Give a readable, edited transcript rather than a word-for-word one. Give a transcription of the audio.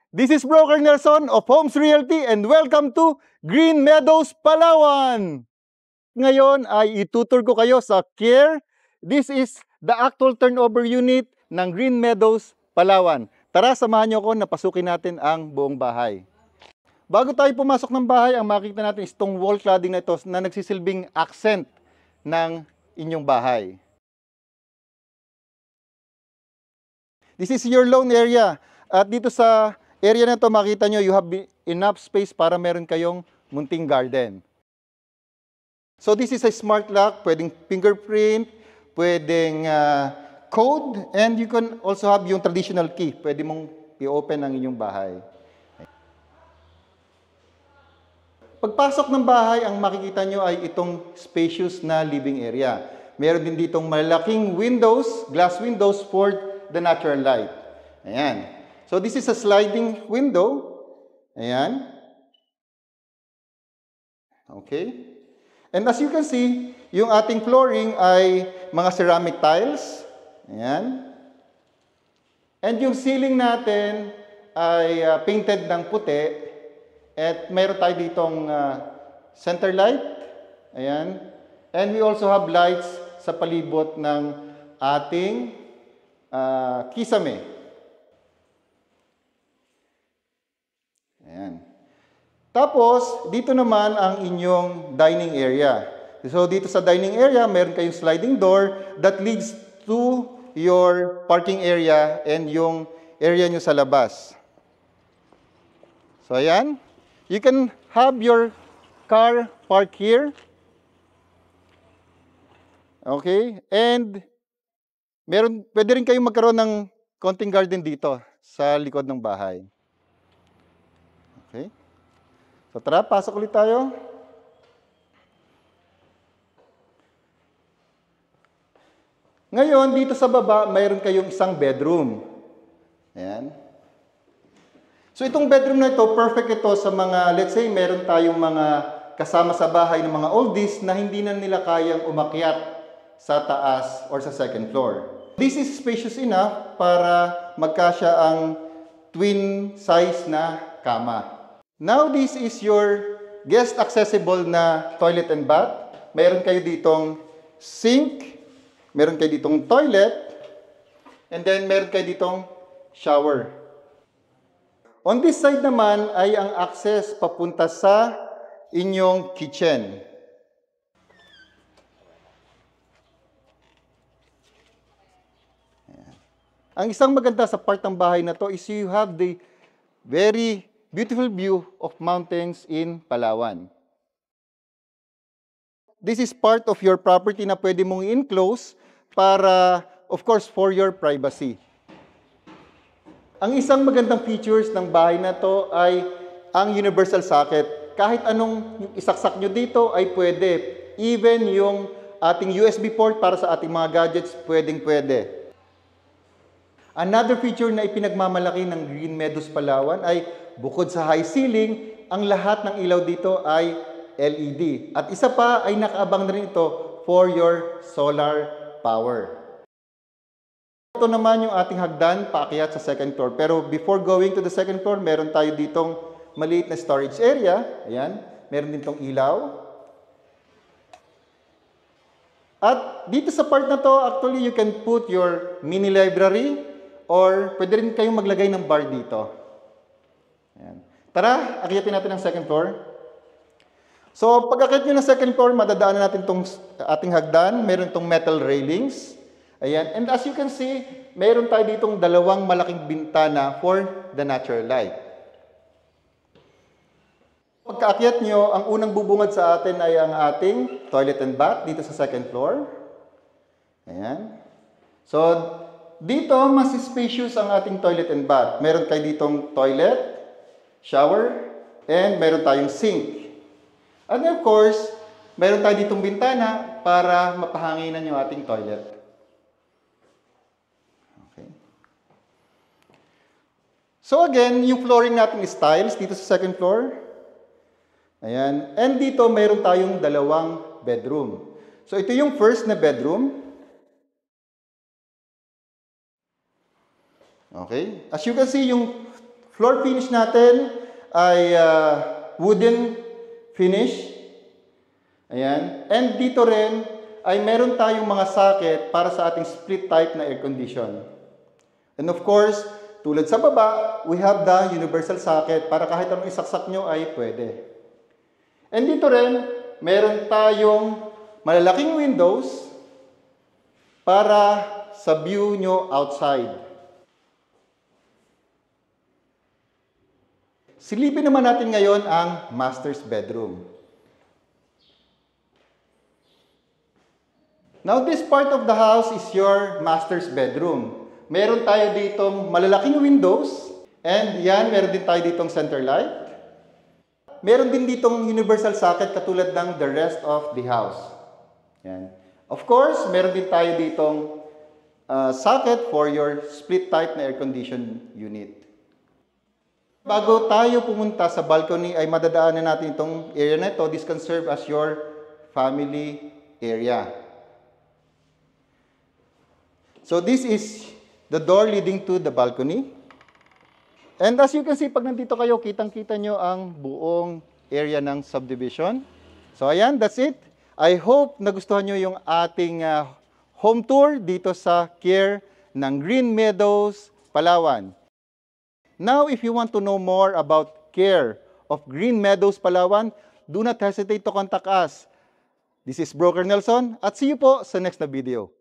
This is Broker Nelson of Homes Realty and welcome to Green Meadows, Palawan! Ngayon ay itutur ko kayo sa CARE. This is the actual turnover unit ng Green Meadows, Palawan. Tara, samahan niyo ako na pasukin natin ang buong bahay. Bago tayo pumasok ng bahay, ang makikita natin is itong wall cladding na ito na nagsisilbing accent ng inyong bahay. This is your lawn area. At dito sa area na ito, makita nyo, you have enough space para meron kayong munting garden. So this is a smart lock, pwedeng fingerprint, pwedeng code, and you can also have yung traditional key. Pwede mong i-open ang inyong bahay. Pagpasok ng bahay, ang makikita nyo ay itong spacious na living area. Meron din ditong malaking windows, glass windows for the natural light. Ayan. So this is a sliding window. Ayan. Okay. And as you can see, yung ating flooring ay mga ceramic tiles. Ayan. And yung ceiling natin ay painted ng puti. At mayroon tayo ditong center light. Ayan. And we also have lights sa palibot ng ating kisame. Ayan. Tapos, dito naman ang inyong dining area. So, dito sa dining area, meron kayong sliding door that leads to your parking area and yung area nyo sa labas. So, ayan. You can have your car park here. Okay? And, pwede rin kayong magkaroon ng konting garden dito sa likod ng bahay. Okay? So tara, pasok ulit tayo. Ngayon, dito sa baba, mayroon kayong isang bedroom. Ayan. So itong bedroom na ito, perfect ito sa mga, let's say, meron tayong mga kasama sa bahay ng mga oldies na hindi na nila kayang umakyat sa taas or sa second floor. This is spacious enough para magkasya ang twin size na kama. Now, this is your guest accessible na toilet and bath. Meron kayo ditong sink, meron kayo ditong toilet, and then meron kayo ditong shower. On this side naman ay ang access papunta sa inyong kitchen. Ang isang maganda sa part ng bahay na to is you have the very beautiful view of mountains in Palawan. This is part of your property na pwede mong i-enclose para, of course, for your privacy. Ang isang magandang features ng bahay na to ay ang universal socket. Kahit anong isaksak nyo dito ay pwede. Even yung ating USB port para sa ating mga gadgets, pwedeng-pwede. Another feature na ipinagmamalaki ng Green Meadows Palawan ay bukod sa high ceiling, ang lahat ng ilaw dito ay LED. At isa pa ay nakaabang na rin ito for your solar power. Ito naman yung ating hagdan paakyat sa second floor. Pero before going to the second floor, meron tayo ditong maliit na storage area. Ayan. Meron din tong ilaw. At dito sa part na to, actually you can put your mini library or pwede rin kayong maglagay ng bar dito. Ayan. Tara, akyatin natin ang second floor. So, pag akyat nyo ng second floor, madadaanan natin itong ating hagdan. Meron itong metal railings. Ayan. And as you can see, meron tayo ditong dalawang malaking bintana for the natural light. Pagkaakyat nyo, ang unang bubungad sa atin ay ang ating toilet and bath dito sa second floor. Ayan. So, dito, mas spacious ang ating toilet and bath. Meron kayo ditong toilet, shower, and meron tayong sink. And of course, meron tayo ditong bintana para mapahanginan yung ating toilet. Okay. So again, yung flooring natin is tiles dito sa second floor. Ayan. And dito, meron tayong dalawang bedroom. So ito yung first na bedroom. Okay? As you can see, yung Floor finish natin ay wooden finish. Ayan. And dito rin ay meron tayong mga socket para sa ating split type na air condition. And of course, tulad sa baba, we have the universal socket para kahit anong isaksak nyo ay pwede. And dito rin, meron tayong malalaking windows para sa view nyo outside. Silipin naman natin ngayon ang master's bedroom. Now, this part of the house is your master's bedroom. Meron tayo ditong malalaking windows, and yan, meron din tayo ditong center light. Meron din ditong universal socket katulad ng the rest of the house. Yan. Of course, meron din tayo ditong socket for your split type na air condition unit. Bago tayo pumunta sa balcony ay madadaanan natin itong area na ito. This can serve as your family area. So this is the door leading to the balcony. And as you can see, pag nandito kayo, kitang-kita nyo ang buong area ng subdivision. So ayan, that's it. I hope nagustuhan nyo yung ating home tour dito sa Care ng Green Meadows, Palawan. Now, if you want to know more about Care of Green Meadows, Palawan, do not hesitate to contact us. This is Broker Nelson at see you po sa next na video.